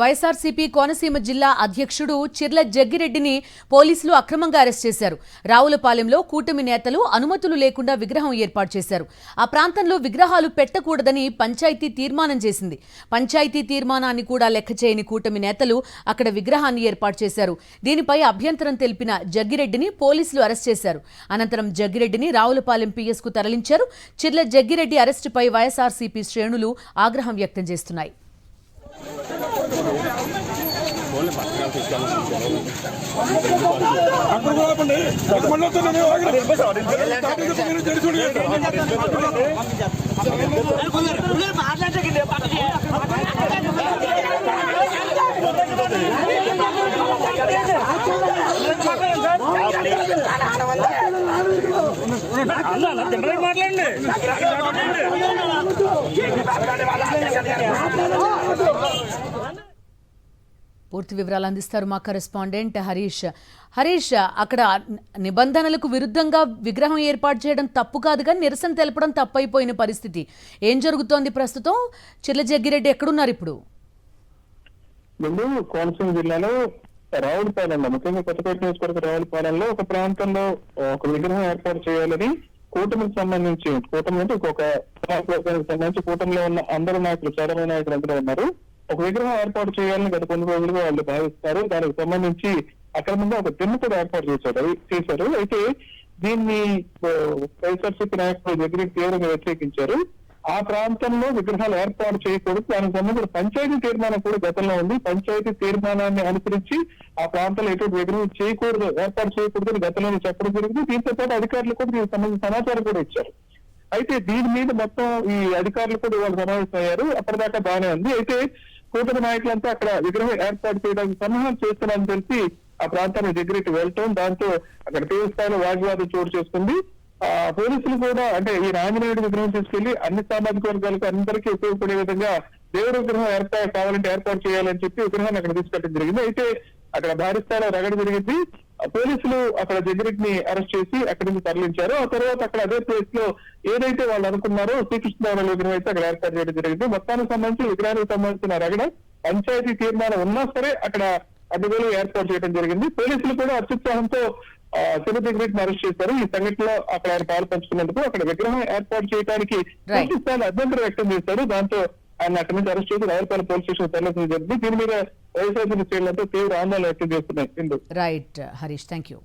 వైఎస్ఆర్సీపీ కోనసీమ జిల్లా అధ్యక్షుడు చిర్ల జగ్గిరెడ్డిని పోలీసులు అక్రమంగా అరెస్ట్ చేశారు. రావులపాలెంలో కూటమి నేతలు అనుమతులు లేకుండా విగ్రహం ఏర్పాటు చేశారు. ఆ ప్రాంతంలో విగ్రహాలు పెట్టకూడదని పంచాయతీ తీర్మానం చేసింది. పంచాయతీ తీర్మానాన్ని కూడా లెక్క చేయని కూటమి నేతలు అక్కడ విగ్రహాన్ని ఏర్పాటు చేశారు. దీనిపై అభ్యంతరం తెలిపిన జగ్గిరెడ్డిని పోలీసులు అరెస్ట్ చేశారు. అనంతరం జగ్గిరెడ్డిని రావులపాలెం పిఎస్కు తరలించారు. చిర్ల జగ్గిరెడ్డి అరెస్టుపై వైఎస్ఆర్సీపీ శ్రేణులు ఆగ్రహం వ్యక్తం చేస్తున్నాయి. పూర్తి వివరాలు అందిస్తారు మా కరెస్పాండెంట్ హరీష్. అక్కడ నిబంధనలకు విరుద్ధంగా విగ్రహం ఏర్పాటు చేయడం తప్పు కాదు, కానీ నిరసన తెలపడం తప్పైపోయిన పరిస్థితి. ఏం జరుగుతోంది ప్రస్తుతం? చిర్ల జగ్గిరెడ్డి ఎక్కడున్నారు ఇప్పుడు? కోనసీమ జిల్లాలో రావులపాలెంలో, ముఖ్యంగా కొత్తపేట నియోజకవర్గ రావులపాలెంలో ఒక ప్రాంతంలో ఒక విగ్రహం ఏర్పాటు చేయాలని కూటమికి సంబంధించి, కూటమి అంటే ఒక సంబంధించి కూటమిలో ఉన్న అందరు నాయకులు, చాలా మంది నాయకులు అందరూ ఉన్నారు. ఒక విగ్రహం ఏర్పాటు చేయాలని గత కొన్ని రోజులుగా వాళ్ళు భావిస్తారు. దానికి సంబంధించి అక్రమంగా ఒక దిమ్మ కూడా ఏర్పాటు చేశారు. అయితే దీన్ని వైఎస్ఆర్సీపీ నాయకులు జగ్గిరెడ్డి తీవ్రంగా వ్యతిరేకించారు. ఆ ప్రాంతంలో విగ్రహాలు ఏర్పాటు చేయకూడదు, దానికి సంబంధించిన పంచాయతీ తీర్మానం కూడా గతంలో ఉంది. పంచాయతీ తీర్మానాన్ని అనుసరించి ఆ ప్రాంతంలో ఎటువంటి విగ్రహం చేయకూడదు, ఏర్పాటు చేయకూడదు గతంలో చెప్పడం జరిగింది. దీంతో పాటు అధికారులు కూడా దీనికి సంబంధించిన సమాచారం కూడా ఇచ్చారు. అయితే దీని మీద మొత్తం ఈ అధికారులు కూడా వాళ్ళు సమావేశం అయ్యారు. అప్పటిదాకా బాగానే ఉంది. అయితే కూటమి నాయకులంతా అక్కడ విగ్రహం ఏర్పాటు చేయడానికి సన్నాహాలు చేస్తున్నారని తెలిసి ఆ ప్రాంతానికి జగ్గిరెడ్డి వెళ్ళటం, దాంతో అక్కడ తీవ్ర స్థాయిలో వాగ్వాదం చోటు చేసుకుంది. పోలీసులు కూడా అంటే ఈ ఆంజనేయుడి విగ్రహం తీసుకెళ్లి అన్ని సామాజిక వర్గాలకు అందరికీ ఉపయోగపడే విధంగా దేవుడి విగ్రహం కావాలంటే ఏర్పాటు చేయాలని చెప్పి విగ్రహాన్ని అక్కడ తీసుకెళ్ళడం జరిగింది. అయితే అక్కడ భారీ స్థాయిలో రగడ జరిగింది. పోలీసులు అక్కడ జగ్గిరెడ్డిని అరెస్ట్ చేసి అక్కడి నుంచి తరలించారు. ఆ తర్వాత అక్కడ అదే ప్లేస్ లో ఏదైతే వాళ్ళు అనుకున్నారో శ్రీకృష్ణదేవరాయల విగ్రహం అయితే అక్కడ ఏర్పాటు చేయడం జరిగింది. మొత్తానికి సంబంధించి విగ్రహానికి సంబంధించిన రగడ పంచాయతీ తీర్మానం ఉన్నా సరే అక్కడ అడ్డుగోలు ఏర్పాటు చేయడం జరిగింది. పోలీసులు కూడా అత్యుత్సాహంతో చిర్ల జగ్గిరెడ్డిని అరెస్ట్ చేశారు. ఈ సంఘటనలో అక్కడ ఆయన పాలు పంచుకున్నందుకు అక్కడ విగ్రహం ఏర్పాటు చేయడానికి పూర్తి స్థాయిలో అభ్యంతరం వ్యక్తం చేశారు. దాంతో ఆయన అక్కడి నుంచి అరెస్ట్ చేసి రావులపాలెం పోలీస్ స్టేషన్ తరలించడం జరిగింది. దీని మీద వైఎస్ఆర్సీపీ శ్రేణులతో తీవ్ర ఆందోళన వ్యక్తం చేస్తున్నాయి. Right Harish, thank you.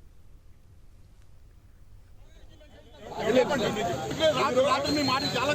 మాట చాలా